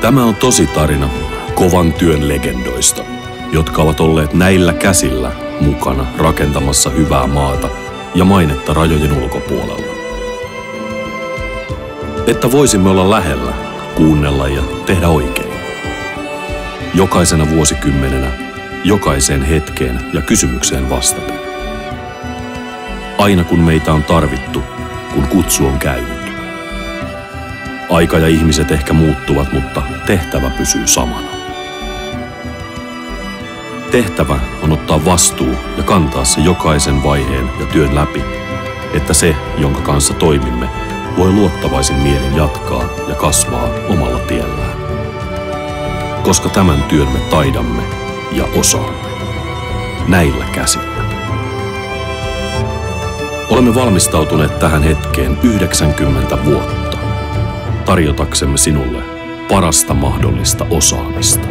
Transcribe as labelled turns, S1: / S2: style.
S1: Tämä on tosi tarina kovan työn legendoista, jotka ovat olleet näillä käsillä mukana rakentamassa hyvää maata ja mainetta rajojen ulkopuolella. Että voisimme olla lähellä, kuunnella ja tehdä oikein. Jokaisena vuosikymmenenä, jokaiseen hetkeen ja kysymykseen vastaten. Aina kun meitä on tarvittu, kun kutsu on käynyt. Aika ja ihmiset ehkä muuttuvat, mutta tehtävä pysyy samana. Tehtävä on ottaa vastuu ja kantaa se jokaisen vaiheen ja työn läpi, että se, jonka kanssa toimimme, voi luottavaisin mielin jatkaa ja kasvaa omalla tiellään. Koska tämän työn me taidamme ja osaamme. Näillä käsillä. Olemme valmistautuneet tähän hetkeen 90 vuotta, tarjotaksemme sinulle parasta mahdollista osaamista.